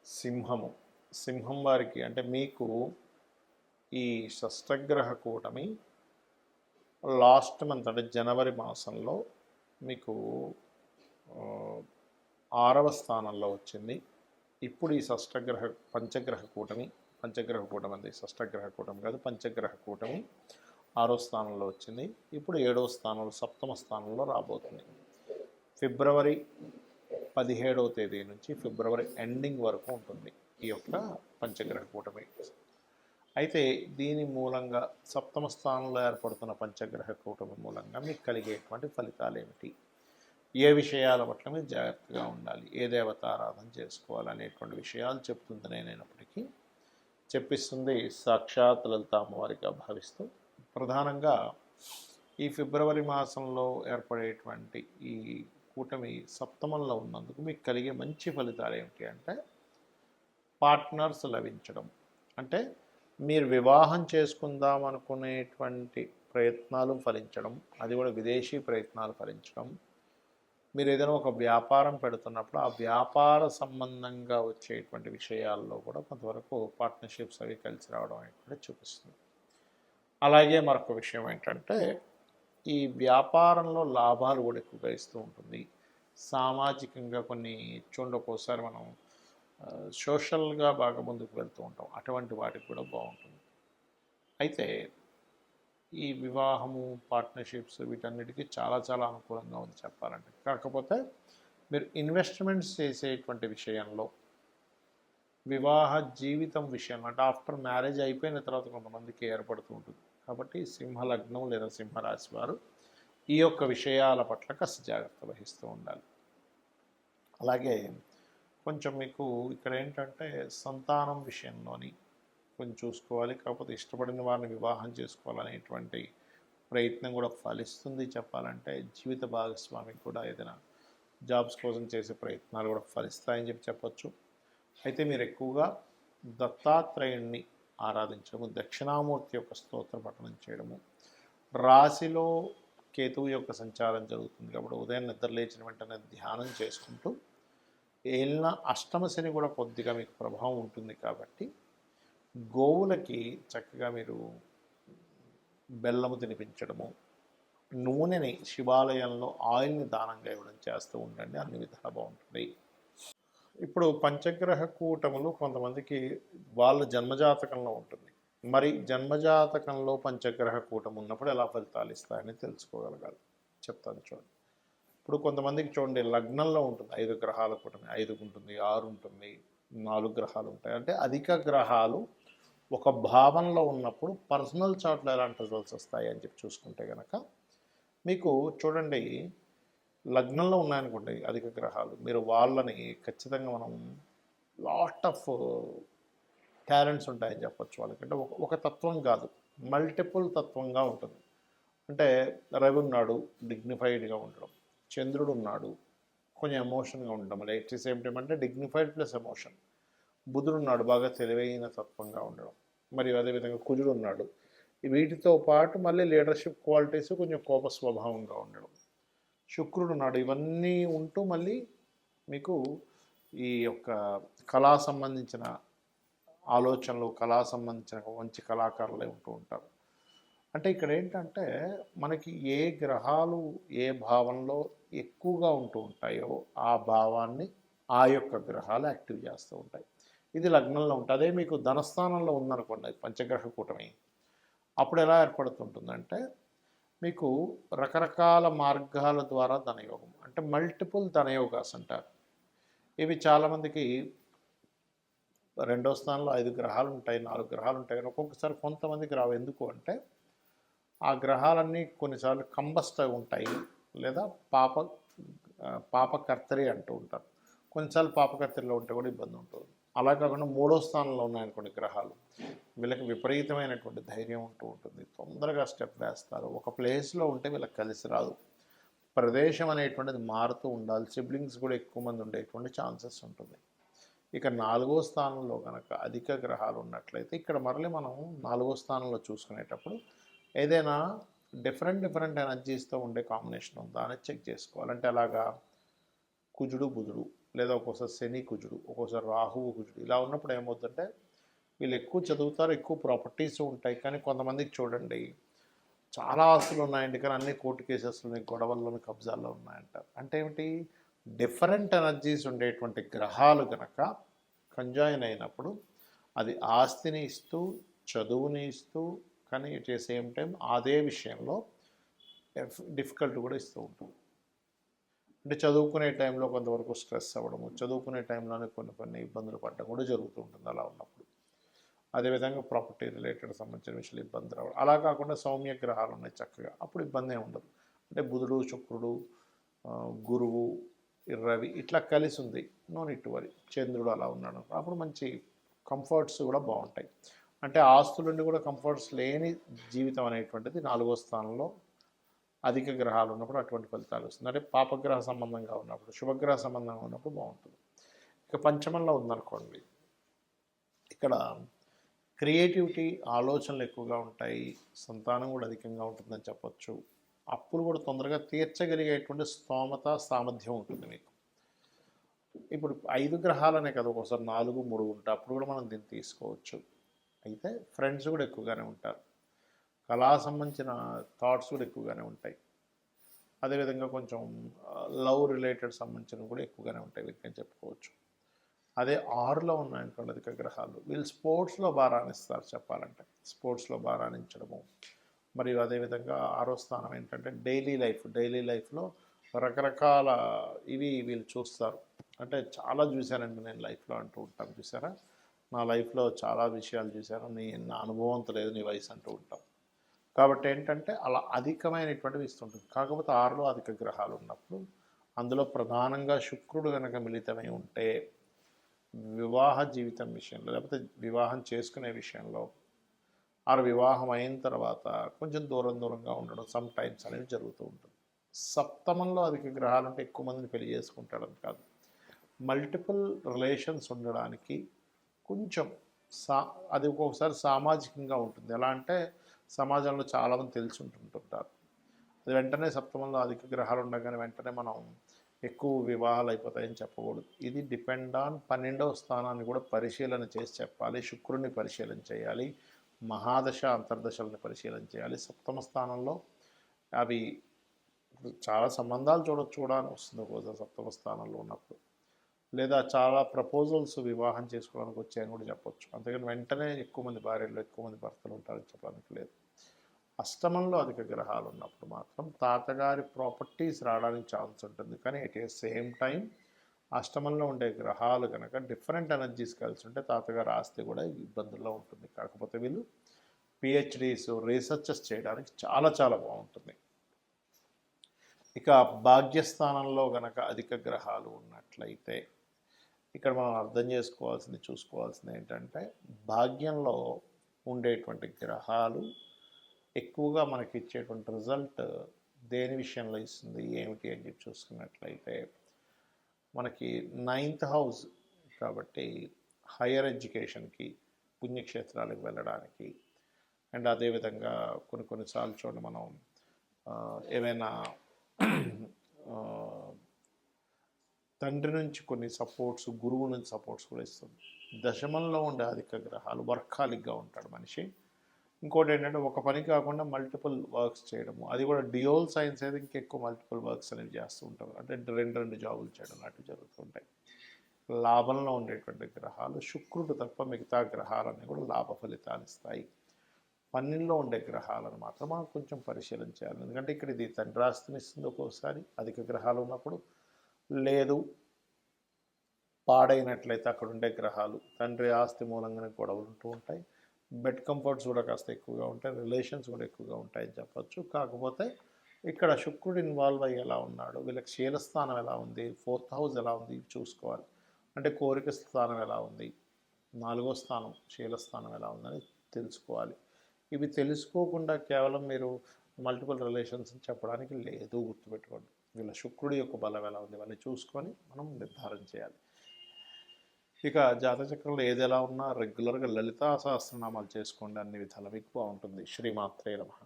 సింహము. సింహం వారికి అంటే మీకు ఈ షష్టగ్రహ కూటమి లాస్ట్ మంత్ అంటే జనవరి మాసంలో మీకు 6వ స్థానంలో వచ్చింది. ఇప్పుడు ఈ షష్టగ్రహ పంచగ్రహ కూటమి అంది, షష్టగ్రహ కూటమి కాదు, పంచగ్రహ కూటమి 6వ స్థానంలో వచ్చింది. ఇప్పుడు 7వ స్థానంలో, సప్తమ స్థానంలో రాబోతుంది. ఫిబ్రవరి 17వ తేదీ నుంచి ఫిబ్రవరి ఎండింగ్ వరకు ఉంటుంది ఈ యొక్క పంచగ్రహ కూటమి. అయితే దీని మూలంగా సప్తమ స్థానంలో ఏర్పడుతున్న పంచగ్రహ కూటమి మూలంగా మీకు కలిగేటువంటి ఫలితాలు ఏమిటి, ఏ విషయాల పట్ల మీరు జాగ్రత్తగా ఉండాలి, ఏ దేవతారాధన చేసుకోవాలి అనేటువంటి విషయాలు చెప్తుంది నేనైనప్పటికీ చెప్పిస్తుంది సాక్షాత్ లలిత అమ్మవారిగా భావిస్తూ. ప్రధానంగా ఈ ఫిబ్రవరి మాసంలో ఏర్పడేటువంటి ఈ కూటమి సప్తమంలో ఉన్నందుకు మీకు కలిగే మంచి ఫలితాలు ఏమిటి అంటే పార్ట్నర్స్ లభించడం. అంటే మీరు వివాహం చేసుకుందాం అనుకునేటువంటి ప్రయత్నాలు ఫలించడం, అది కూడా విదేశీ ప్రయత్నాలు ఫలించడం. మీరు ఏదైనా ఒక వ్యాపారం పెడుతున్నప్పుడు ఆ వ్యాపార సంబంధంగా వచ్చేటువంటి విషయాల్లో కూడా కొంతవరకు పార్ట్నర్షిప్స్ అవి కలిసి రావడం అనేది చూపిస్తుంది. అలాగే మరొక విషయం ఏంటంటే ఈ వ్యాపారంలో లాభాలు కూడా ఎక్కువగా ఇస్తూ ఉంటుంది. సామాజికంగా కొన్ని చూడండి, ఒక్కోసారి మనం సోషల్గా బాగా ముందుకు వెళ్తూ ఉంటాం, అటువంటి వాటికి కూడా బాగుంటుంది. అయితే ఈ వివాహము, పార్ట్నర్షిప్స్ వీటన్నిటికీ చాలా చాలా అనుకూలంగా ఉంది చెప్పాలంటే. కాకపోతే మీరు ఇన్వెస్ట్మెంట్స్ చేసేటువంటి విషయంలో, వివాహ జీవితం విషయంలో అంటే ఆఫ్టర్ మ్యారేజ్ అయిపోయిన తర్వాత కొంతమందికి ఏర్పడుతూ ఉంటుంది. కాబట్టి సింహలగ్నం లేదా సింహరాశి వారు ఈ యొక్క విషయాల పట్ల కాస్త జాగ్రత్త వహిస్తూ ఉండాలి. అలాగే కొంచెం మీకు ఇక్కడ ఏంటంటే సంతానం విషయంలోని కొంచెం చూసుకోవాలి. కాకపోతే ఇష్టపడిన వారిని వివాహం చేసుకోవాలనేటువంటి ప్రయత్నం కూడా ఫలిస్తుంది చెప్పాలంటే. జీవిత భాగస్వామికి కూడా ఏదైనా జాబ్స్ కోసం చేసే ప్రయత్నాలు కూడా ఫలిస్తాయని చెప్పొచ్చు. అయితే మీరు ఎక్కువగా దత్తాత్రేయుణ్ణి ఆరాధించడము, దక్షిణామూర్తి యొక్క స్తోత్ర పఠనం చేయడము, రాశిలో కేతువు యొక్క సంచారం జరుగుతుంది కాబట్టి ఉదయం నిద్ర లేచిన వెంటనే ధ్యానం చేసుకుంటూ, ఏలిన అష్టమ శని కూడా కొద్దిగా మీకు ప్రభావం ఉంటుంది కాబట్టి గోవులకి చక్కగా మీరు బెల్లము తినిపించడము, నూనెని శివాలయంలో ఆయిల్ని దానంగా ఇవ్వడం చేస్తూ ఉండండి, అన్ని విధాలు బాగుంటుంది. ఇప్పుడు పంచగ్రహ కూటములు కొంతమందికి వాళ్ళ జన్మజాతకంలో ఉంటుంది. మరి జన్మజాతకంలో పంచగ్రహ కూటమి ఉన్నప్పుడు ఎలా ఫలితాలు ఇస్తాయని తెలుసుకోగలగాలి. చెప్తాను చూడండి. ఇప్పుడు కొంతమందికి చూడండి లగ్నంలో ఉంటుంది 5 గ్రహాల కూటమి, 5 ఉంటుంది, 6 ఉంటుంది, 4 గ్రహాలు ఉంటాయి. అంటే అధిక గ్రహాలు ఒక భావంలో ఉన్నప్పుడు పర్సనల్ చార్ట్లో ఎలాంటి రిజల్ట్స్ వస్తాయి అని చెప్పి చూసుకుంటే కనుక మీకు చూడండి, లగ్నంలో ఉన్నాయనుకోండి అధిక గ్రహాలు, మీరు వాళ్ళని ఖచ్చితంగా మనం లాట్ ఆఫ్ టాలెంట్స్ ఉంటాయని చెప్పచ్చు వాళ్ళకి. అంటే ఒక తత్వం కాదు, మల్టిపుల్ తత్వంగా ఉంటుంది. అంటే రవి ఉన్నాడు డిగ్నిఫైడ్గా ఉండడం, చంద్రుడు ఉన్నాడు కొంచెం ఎమోషన్గా ఉండడం, ఎట్ ది సేమ్ టైం అంటే డిగ్నిఫైడ్ ప్లస్ ఎమోషన్. బుధుడు ఉన్నాడు బాగా తెలివైన తత్వంగా ఉండడం, మరియు అదేవిధంగా కుజుడు ఉన్నాడు. వీటితో పాటు మళ్ళీ లీడర్షిప్ క్వాలిటీస్, కొంచెం కోప స్వభావంగా ఉండడం. శుక్రుడు ఉన్నాడు, ఇవన్నీ ఉంటూ మళ్ళీ మీకు ఈ యొక్క కళా సంబంధించిన ఆలోచనలు, కళా సంబంధించిన మంచి కళాకారులే ఉంటూ ఉంటారు. అంటే ఇక్కడ ఏంటంటే మనకి ఏ గ్రహాలు ఏ భావంలో ఎక్కువగా ఉంటూ ఉంటాయో ఆ భావాన్ని ఆ యొక్క గ్రహాలు యాక్టివ్ చేస్తూ ఉంటాయి. ఇది లగ్నంలో ఉంటుంది. అదే మీకు ధనస్థానంలో ఉందనుకోండి పంచగ్రహ కూటమి, అప్పుడు ఎలా ఏర్పడుతుంటుందంటే మీకు రకరకాల మార్గాల ద్వారా ధనయోగం, అంటే మల్టిపుల్ ధనయోగాస్ అంటారు. ఇవి చాలామందికి 2వ స్థానంలో 5 గ్రహాలు ఉంటాయి, 4 గ్రహాలు ఉంటాయి, కానీ ఒక్కొక్కసారి కొంతమందికి రావు. ఎందుకు అంటే ఆ గ్రహాలన్నీ కొన్నిసార్లు కంబస్ట్ ఉంటాయి, లేదా పాపకర్తరి అంటూ ఉంటారు. కొన్నిసార్లు పాపకర్తరిలో ఉంటే కూడా ఇబ్బంది ఉంటుంది. అలా కాకుండా 3వ స్థానంలో ఉన్నాయనుకోండి గ్రహాలు, వీళ్ళకి విపరీతమైనటువంటి ధైర్యం ఉంటూ ఉంటుంది, తొందరగా స్టెప్ వేస్తారు. ఒక ప్లేస్లో ఉంటే వీళ్ళకి కలిసి రాదు, ప్రదేశం అనేటువంటిది మారుతూ ఉండాలి, సిబ్లింగ్స్ కూడా ఎక్కువ మంది ఉండేటువంటి ఛాన్సెస్ ఉంటుంది. ఇక 4వ స్థానంలో కనుక అధిక గ్రహాలు ఉన్నట్లయితే ఇక్కడ మరలి మనం 4వ స్థానంలో చూసుకునేటప్పుడు ఏదైనా డిఫరెంట్ ఎనర్జీస్తో ఉండే కాంబినేషన్ ఉందా అని చెక్ చేసుకోవాలంటే అలాగా కుజుడు బుధుడు లేదా ఒక్కోసారి శని కుజుడు, ఒక్కోసారి రాహువు కుజుడు, ఇలా ఉన్నప్పుడు ఏమవుతుందంటే వీళ్ళు ఎక్కువ చదువుతారు, ఎక్కువ ప్రాపర్టీస్ ఉంటాయి. కానీ కొంతమందికి చూడండి చాలా ఆస్తులు ఉన్నాయండి, కానీ అన్ని కోర్టు కేసెస్లోని, గొడవల్లోని, కబ్జాల్లో ఉన్నాయంటారు. అంటే ఏమిటి? డిఫరెంట్ ఎనర్జీస్ ఉండేటువంటి గ్రహాలు కనుక కంజాయిన్ అయినప్పుడు అది ఆస్తిని ఇస్తూ, చదువుని ఇస్తూ, కానీ ఎట్ ద సేమ్ టైం అదే విషయంలో డిఫికల్ట్ కూడా ఇస్తూ ఉంటుంది. అంటే చదువుకునే టైంలో కొంతవరకు స్ట్రెస్ అవ్వడము, చదువుకునే టైంలోనే కొన్ని ఇబ్బందులు పడడం కూడా జరుగుతూ ఉంటుంది అలా ఉన్నప్పుడు. అదేవిధంగా ప్రాపర్టీ రిలేటెడ్ సంబంధించిన విషయాలు ఇబ్బంది రావడం. అలా కాకుండా సౌమ్య గ్రహాలు ఉన్నాయి చక్కగా, అప్పుడు ఇబ్బంది ఉండదు. అంటే బుధుడు, శుక్రుడు, గురువు, రవి ఇట్లా కలిసి ఉంది, నో నీడ్ టు వరీ. చంద్రుడు అలా ఉన్నాడు, అప్పుడు మంచి కంఫర్ట్స్ కూడా బాగుంటాయి. అంటే ఆస్తుల నుండి కూడా కంఫర్ట్స్ లేని జీవితం అనేటువంటిది 4వ స్థానంలో అధిక గ్రహాలు ఉన్నప్పుడు అటువంటి ఫలితాలు వస్తుంది. అంటే పాపగ్రహ సంబంధంగా ఉన్నప్పుడు, శుభగ్రహ సంబంధంగా ఉన్నప్పుడు బాగుంటుంది. ఇక పంచమంలో ఉందనుకోండి, ఇక్కడ క్రియేటివిటీ, ఆలోచనలు ఎక్కువగా ఉంటాయి, సంతానం కూడా అధికంగా ఉంటుందని చెప్పొచ్చు. అప్పులు కూడా తొందరగా తీర్చగలిగేటువంటి స్తోమత, సామర్థ్యం ఉంటుంది మీకు. ఇప్పుడు 5 గ్రహాలనే కదా, ఒకసారి 4, 3 ఉంటాయి, అప్పుడు కూడా మనం దీన్ని తీసుకోవచ్చు. అయితే ఫ్రెండ్స్ కూడా ఎక్కువగానే ఉంటారు, కళా సంబంధించిన థాట్స్ కూడా ఎక్కువగానే ఉంటాయి. అదేవిధంగా కొంచెం లవ్ రిలేటెడ్ సంబంధించినవి కూడా ఎక్కువగానే ఉంటాయి వీటిని చెప్పుకోవచ్చు. అదే 6లో ఉన్నాయనుకోండి అధిక గ్రహాలు, వీళ్ళు స్పోర్ట్స్లో బాగా రాణిస్తారు చెప్పాలంటే. స్పోర్ట్స్లో బాగా రాణించడము, మరియు అదేవిధంగా 6వ స్థానం ఏంటంటే డైలీ లైఫ్లో రకరకాల ఇవి వీళ్ళు చూస్తారు. అంటే చాలా చూశానండి నేను లైఫ్లో అంటూ ఉంటాం, చూసారా నా లైఫ్లో చాలా విషయాలు చూశాను, నా అనుభవంతో లేదు నీ వయసు అంటూ ఉంటాం. కాబట్టి ఏంటంటే అలా అధికమైనటువంటివి ఇస్తుంటుంది. కాకపోతే 6లో అధిక గ్రహాలు ఉన్నప్పుడు అందులో ప్రధానంగా శుక్రుడు కనుక మిళితమై ఉంటే వివాహ జీవితం విషయంలో, లేకపోతే వివాహం చేసుకునే విషయంలో, వివాహం అయిన తర్వాత కొంచెం దూరంగా ఉండడం సమ్ టైమ్స్ అనేది జరుగుతూ ఉంటుంది. సప్తమంలో అధిక గ్రహాలు అంటే ఎక్కువ మందిని పెళ్లి చేసుకుంటాడని కాదు, మల్టిపుల్ రిలేషన్స్ ఉండడానికి కొంచెం అది ఒక్కొక్కసారి సామాజికంగా ఉంటుంది. ఎలా అంటే సమాజంలో చాలామంది తెలిసి ఉంటుంటారు. అది వెంటనే సప్తమంలో అధిక గ్రహాలు ఉండగానే వెంటనే మనం ఎక్కువ వివాహాలు అయిపోతాయని చెప్పకూడదు. ఇది డిపెండ్ ఆన్ 12వ స్థానాన్ని కూడా పరిశీలన చేసి చెప్పాలి. శుక్రుడిని పరిశీలన చేయాలి, మహాదశ అంతర్దశలను పరిశీలన చేయాలి. సప్తమ స్థానంలో అవి చాలా సంబంధాలు చూడాలని వస్తుంది ఒక్కోసారి సప్తమ స్థానంలో ఉన్నప్పుడు, లేదా చాలా ప్రపోజల్స్ వివాహం చేసుకోవడానికి వచ్చాయని కూడా చెప్పొచ్చు. అంతేగాని వెంటనే ఎక్కువ మంది భార్యలు, ఎక్కువ మంది భర్తలు ఉంటారని చెప్పడానికి లేదు. అష్టమంలో అధిక గ్రహాలు ఉన్నప్పుడు మాత్రం తాతగారి ప్రాపర్టీస్ రావడానికి ఛాన్స్ ఉంటుంది. కానీ ఎట్ ఏ సేమ్ టైం అష్టమంలో ఉండే గ్రహాలు కనుక డిఫరెంట్ ఎనర్జీస్ కలిసి ఉంటే తాతగారి ఆస్తి కూడా ఇబ్బందుల్లో ఉంటుంది. కాకపోతే వీళ్ళు పిహెచ్డీస్, రీసెర్చెస్ చేయడానికి చాలా బాగుంటుంది. ఇక భాగ్యస్థానంలో కనుక అధిక గ్రహాలు ఉన్నట్లయితే ఇక్కడ మనం అర్థం చూసుకోవాల్సింది ఏంటంటే భాగ్యంలో ఉండేటువంటి గ్రహాలు ఎక్కువగా మనకి ఇచ్చేటువంటి రిజల్ట్ దేని విషయంలో ఇస్తుంది ఏమిటి అని చెప్పి చూసుకున్నట్లయితే మనకి 9th హౌస్ కాబట్టి హయ్యర్ ఎడ్యుకేషన్కి, పుణ్యక్షేత్రాలకు వెళ్ళడానికి, అండ్ అదేవిధంగా కొన్నిసార్లు చూడండి మనం ఏమైనా తండ్రి నుంచి కొన్ని సపోర్ట్స్, గురువు నుంచి సపోర్ట్స్ కూడా ఇస్తుంది. దశమంలో ఉండే అధిక గ్రహాలు వర్కాలిక్గా ఉంటాడు మనిషి. ఇంకోటి ఏంటంటే ఒక పని కాకుండా మల్టిపుల్ వర్క్స్ చేయడము, అది కూడా డియోల్ సైన్స్ అయితే ఇంకెక్కువ మల్టిపుల్ వర్క్స్ అనేవి చేస్తూ ఉంటారు. అంటే రెండు జాబులు చేయడం లాంటివి జరుగుతుంటాయి. లాభంలో ఉండేటువంటి గ్రహాలు శుక్రుడు తప్ప మిగతా గ్రహాలన్నీ కూడా లాభ ఫలితాలు ఇస్తాయి. 12లో ఉండే గ్రహాలను మాత్రం మనం కొంచెం పరిశీలన చేయాలి. ఎందుకంటే ఇక్కడ ఇది తండ్రి ఆస్తిని ఇస్తుంది ఒక్కోసారి అధిక గ్రహాలు ఉన్నప్పుడు, లేదు పాడైనట్లయితే అక్కడ ఉండే గ్రహాలు తండ్రి ఆస్తి మూలంగానే గొడవలు ఉంటూ ఉంటాయి. బెడ్ కంఫర్ట్స్ కూడా కాస్త ఎక్కువగా ఉంటాయి, రిలేషన్స్ కూడా ఎక్కువగా ఉంటాయని చెప్పచ్చు. కాకపోతే ఇక్కడ శుక్రుడు ఇన్వాల్వ్ అయ్యి ఎలా ఉన్నాడు, వీళ్ళకి శీలస్థానం ఎలా ఉంది, 4th హౌస్ ఎలా ఉంది చూసుకోవాలి. అంటే కోరిక స్థానం ఎలా ఉంది, 4వ స్థానం శీలస్థానం ఎలా ఉందని తెలుసుకోవాలి. ఇవి తెలుసుకోకుండా కేవలం మీరు మల్టిపుల్ రిలేషన్స్ చెప్పడానికి లేదు, గుర్తుపెట్టుకోండి. వీళ్ళ శుక్రుడి యొక్క బలం ఎలా ఉంది ఇవన్నీ చూసుకొని మనం నిర్ధారణ చేయాలి. ఇక జాతచక్రంలో ఏది ఎలా ఉన్నా రెగ్యులర్గా లలితా సహస్రనామాలు చేసుకోండి, అన్ని విధాలు మీకు బాగుంటుంది. శ్రీమాత్రే నమః.